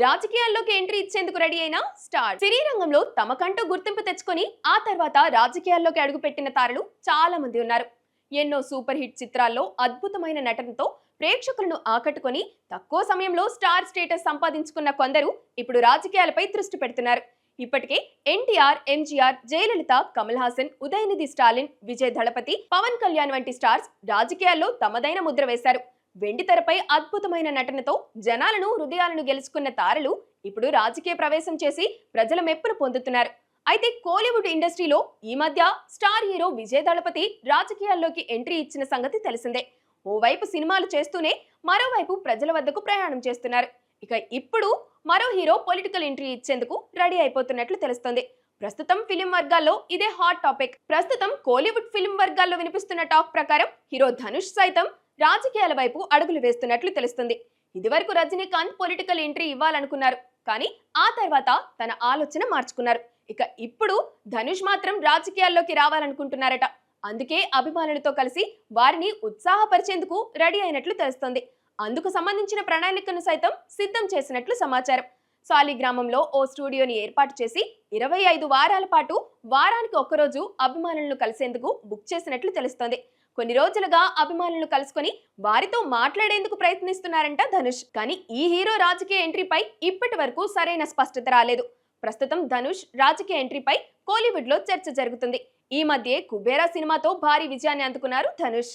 రాజకీయాల్లోకి ఎంట్రీ ఇచ్చేందుకు రెడీ అయిన స్టార్ సినీ రంగంలో తమకంటూ గుర్తింపు తెచ్చుకొని ఆ తర్వాత రాజకీయాల్లోకి అడుగుపెట్టిన తారలు చాలా మంది ఉన్నారు. ఎన్నో సూపర్ హిట్ చిత్రాల్లో అద్భుతమైన నటనతో ప్రేక్షకులను ఆకట్టుకొని తక్కువ సమయంలో స్టార్ స్టేటస్ సంపాదించుకున్న కొందరు ఇప్పుడు రాజకీయాలపై దృష్టి పెడుతున్నారు. ఇప్పటికే ఎన్టీఆర్, ఎంజీఆర్, జయలలిత, కమల్ హాసన్, ఉదయనిధి స్టాలిన్, విజయ్ దళపతి, పవన్ కళ్యాణ్ వంటి స్టార్స్ రాజకీయాల్లో తమదైన ముద్ర వేశారు. వెండితెరపై అద్భుతమైన నటనతో జనాలను హృదయాలను గెలుచుకున్న తారలు ఇప్పుడు రాజకీయ ప్రవేశం చేసి ప్రజల మెప్పును పొందుతున్నారు. అయితే కోలీవుడ్ ఇండస్ట్రీలో ఈ మధ్య స్టార్ హీరో విజయ్ దళపతి రాజకీయాల్లోకి ఎంట్రీ ఇచ్చిన సంగతి తెలిసిందే. ఓవైపు సినిమాలు చేస్తూనే మరోవైపు ప్రజల వద్దకు ప్రయాణం చేస్తున్నారు. ఇక ఇప్పుడు మరో హీరో పొలిటికల్ ఎంట్రీ ఇచ్చేందుకు రెడీ అయిపోతున్నట్లు తెలుస్తోంది. ప్రస్తుతం ఫిలిం వర్గాల్లో ఇదే హాట్ టాపిక్. ప్రస్తుతం కోలీవుడ్ ఫిలిం వర్గాల్లో వినిపిస్తున్న టాక్ ప్రకారం హీరో ధనుష్ సైతం రాజకీయాల వైపు అడుగులు వేస్తున్నట్లు తెలుస్తుంది. ఇదివరకు రజనీకాంత్ పొలిటికల్ ఎంట్రీ ఇవ్వాలనుకున్నారు, కానీ ఆ తర్వాత తన ఆలోచన మార్చుకున్నారు. ఇక ఇప్పుడు ధనుష్ మాత్రం రాజకీయాల్లోకి రావాలనుకుంటున్నారట. అందుకే అభిమానులతో కలిసి వారిని ఉత్సాహపరిచేందుకు రెడీ అయినట్లు తెలుస్తోంది. అందుకు సంబంధించిన ప్రణాళికను సైతం సిద్ధం చేసినట్లు సమాచారం. సాలిగ్రామంలో ఓ స్టూడియోని ఏర్పాటు చేసి 25 వారాల పాటు వారానికి ఒక్కరోజు అభిమానులను కలిసేందుకు బుక్ చేసినట్లు తెలుస్తోంది. కొన్ని రోజులుగా అభిమానులను కలుసుకొని వారితో మాట్లాడేందుకు ప్రయత్నిస్తున్నారంట ధనుష్. కానీ ఈ హీరో రాజకీయ ఎంట్రీపై ఇప్పటి వరకు సరైన స్పష్టత రాలేదు. ప్రస్తుతం ధనుష్ రాజకీయ ఎంట్రీపై కోలీవుడ్ లో చర్చ జరుగుతుంది. ఈ మధ్య కుబేరా సినిమాతో భారీ విజయాన్ని అందుకున్నారు ధనుష్.